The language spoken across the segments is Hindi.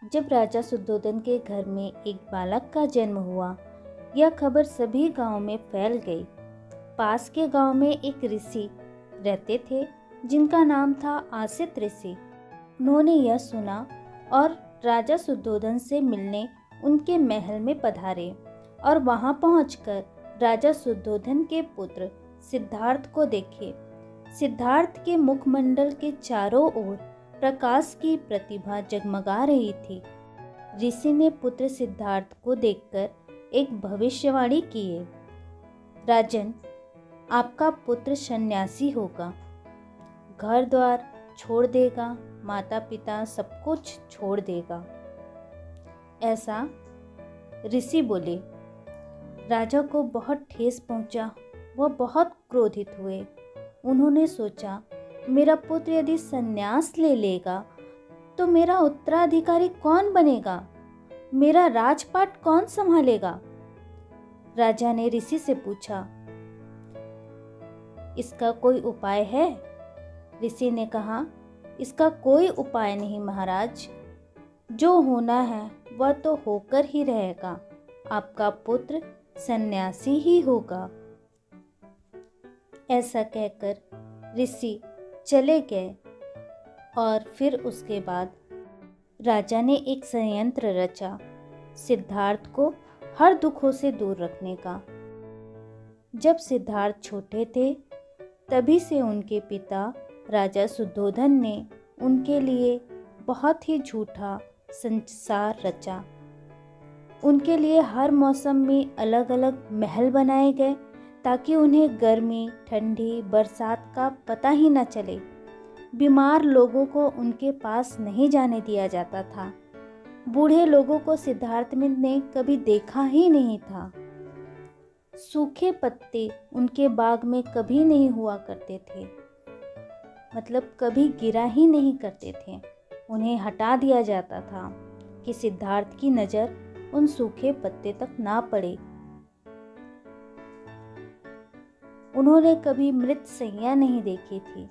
जब राजा शुद्धोधन के घर में एक बालक का जन्म हुआ, यह खबर सभी गांव में फैल गई। पास के गांव में एक ऋषि रहते थे जिनका नाम था आसित ऋषि। उन्होंने यह सुना और राजा शुद्धोधन से मिलने उनके महल में पधारे और वहां पहुंचकर राजा शुद्धोधन के पुत्र सिद्धार्थ को देखे। सिद्धार्थ के मुखमंडल के चारों ओर प्रकाश की प्रतिभा जगमगा रही थी। ऋषि ने पुत्र सिद्धार्थ को देखकर एक भविष्यवाणी की, राजन, आपका पुत्र सन्यासी होगा, घर द्वार छोड़ देगा, माता पिता सब कुछ छोड़ देगा। ऐसा ऋषि बोले। राजा को बहुत ठेस पहुंचा। वह बहुत क्रोधित हुए। उन्होंने सोचा, मेरा पुत्र यदि संन्यास ले लेगा तो मेरा उत्तराधिकारी कौन बनेगा? मेरा राजपाट कौन संभालेगा? राजा ने ऋषि से पूछा, इसका कोई उपाय है? ऋषि ने कहा, इसका कोई उपाय नहीं महाराज। जो होना है वह तो होकर ही रहेगा। आपका पुत्र सन्यासी ही होगा। ऐसा कहकर ऋषि चले गए और फिर उसके बाद राजा ने एक संयंत्र रचा सिद्धार्थ को हर दुखों से दूर रखने का। जब सिद्धार्थ छोटे थे तभी से उनके पिता राजा शुद्धोधन ने उनके लिए बहुत ही झूठा संसार रचा। उनके लिए हर मौसम में अलग अलग महल बनाए गए ताकि उन्हें गर्मी, ठंडी, बरसात का पता ही न चले। बीमार लोगों को उनके पास नहीं जाने दिया जाता था। बूढ़े लोगों को सिद्धार्थ ने कभी देखा ही नहीं था। सूखे पत्ते उनके बाग में कभी नहीं हुआ करते थे, मतलब कभी गिरा ही नहीं करते थे। उन्हें हटा दिया जाता था कि सिद्धार्थ की नज़र उन सूखे पत्ते तक ना पड़े। उन्होंने कभी मृत सैया नहीं देखी थी।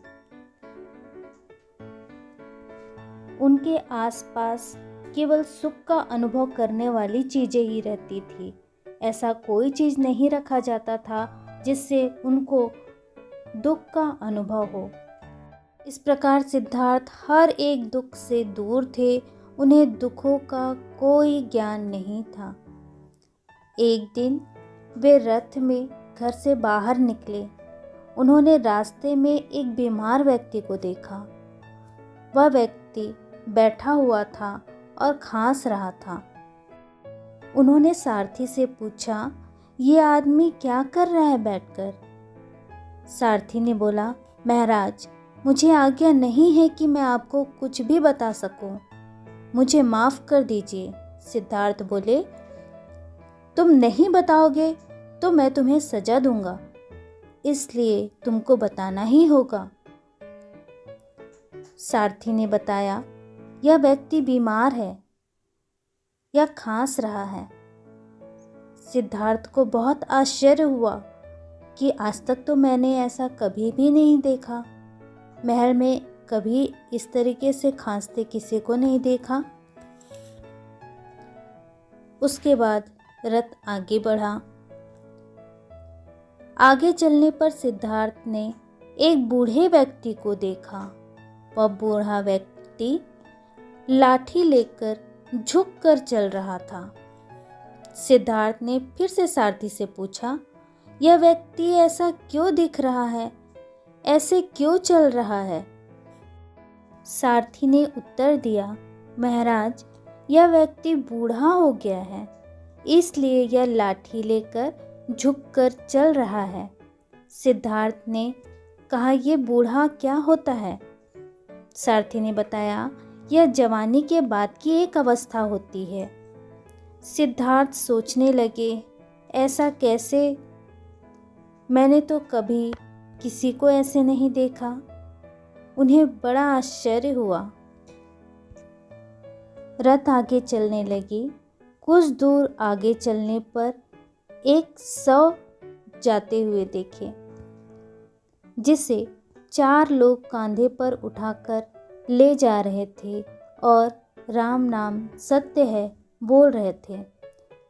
उनके आसपास केवल सुख का अनुभव करने वाली चीजें ही रहती थी। ऐसा कोई चीज नहीं रखा जाता था जिससे उनको दुख का अनुभव हो। इस प्रकार सिद्धार्थ हर एक दुख से दूर थे। उन्हें दुखों का कोई ज्ञान नहीं था। एक दिन वे रथ में घर से बाहर निकले। उन्होंने रास्ते में एक बीमार व्यक्ति को देखा। वह व्यक्ति बैठा हुआ था और खांस रहा था। उन्होंने सारथी से पूछा, ये आदमी क्या कर रहा है बैठकर? सारथी ने बोला, महाराज, मुझे आज्ञा नहीं है कि मैं आपको कुछ भी बता सकूं। मुझे माफ कर दीजिए। सिद्धार्थ बोले, तुम नहीं बताओगे तो मैं तुम्हें सजा दूंगा, इसलिए तुमको बताना ही होगा। सारथी ने बताया, यह व्यक्ति बीमार है या खांस रहा है। सिद्धार्थ को बहुत आश्चर्य हुआ कि आज तक तो मैंने ऐसा कभी भी नहीं देखा। महल में कभी इस तरीके से खांसते किसी को नहीं देखा। उसके बाद रथ आगे बढ़ा। आगे चलने पर सिद्धार्थ ने एक बूढ़े व्यक्ति को देखा। वह बूढ़ा व्यक्ति लाठी लेकर झुककर चल रहा था। सिद्धार्थ ने फिर से सारथी से पूछा, यह व्यक्ति ऐसा क्यों दिख रहा है? ऐसे क्यों चल रहा है? सारथी ने उत्तर दिया, महाराज, यह व्यक्ति बूढ़ा हो गया है, इसलिए यह लाठी लेकर झुककर चल रहा है। सिद्धार्थ ने कहा, यह बूढ़ा क्या होता है? सारथी ने बताया, यह जवानी के बाद की एक अवस्था होती है। सिद्धार्थ सोचने लगे, ऐसा कैसे? मैंने तो कभी किसी को ऐसे नहीं देखा। उन्हें बड़ा आश्चर्य हुआ। रथ आगे चलने लगी। कुछ दूर आगे चलने पर एक शव जाते हुए देखे, जिसे 4 लोग कांधे पर उठाकर ले जा रहे थे और राम नाम सत्य है बोल रहे थे।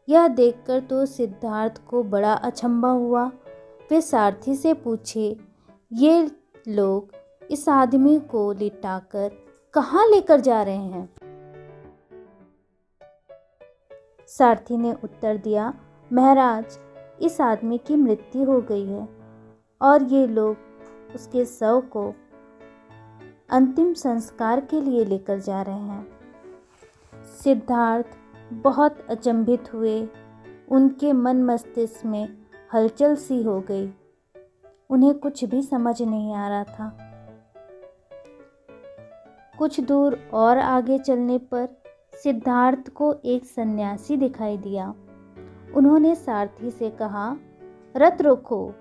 यह देखकर तो सिद्धार्थ को बड़ा अचंभा हुआ। वे सारथी से पूछे, ये लोग इस आदमी को लिटाकर कहाँ लेकर जा रहे हैं? सारथी ने उत्तर दिया, महाराज, इस आदमी की मृत्यु हो गई है और ये लोग उसके शव को अंतिम संस्कार के लिए लेकर जा रहे हैं। सिद्धार्थ बहुत अचंभित हुए। उनके मन मस्तिष्क में हलचल सी हो गई। उन्हें कुछ भी समझ नहीं आ रहा था। कुछ दूर और आगे चलने पर सिद्धार्थ को एक सन्यासी दिखाई दिया। उन्होंने सारथी से कहा, रथ रोको।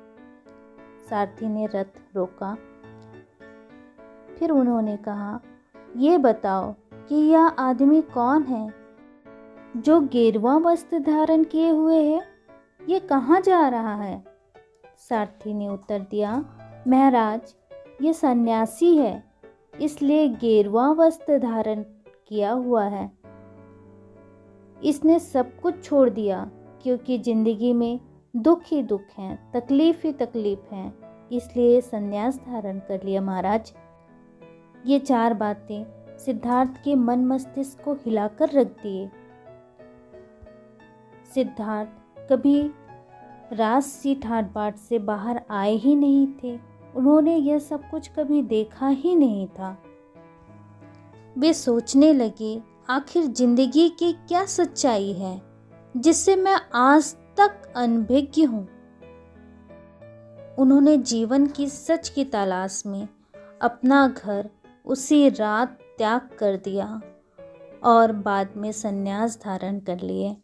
सारथी ने रथ रोका। फिर उन्होंने कहा, ये बताओ कि यह आदमी कौन है जो गेरुआ वस्त्र धारण किए हुए है? ये कहाँ जा रहा है? सारथी ने उत्तर दिया, महाराज, ये सन्यासी है, इसलिए गेरुआ वस्त्र धारण किया हुआ है। इसने सब कुछ छोड़ दिया क्योंकि जिंदगी में दुख ही दुख हैं, तकलीफ ही तकलीफ हैं, इसलिए संन्यास धारण कर लिया महाराज। ये 4 बातें सिद्धार्थ के मन मस्तिष्क को हिलाकर रख दिए। सिद्धार्थ कभी राजसी ठाट बाट से बाहर आए ही नहीं थे। उन्होंने यह सब कुछ कभी देखा ही नहीं था। वे सोचने लगे, आखिर जिंदगी की क्या सच्चाई है जिससे मैं आज तक अनभिज्ञ हूँ। उन्होंने जीवन की सच की तलाश में अपना घर उसी रात त्याग कर दिया और बाद में संन्यास धारण कर लिए।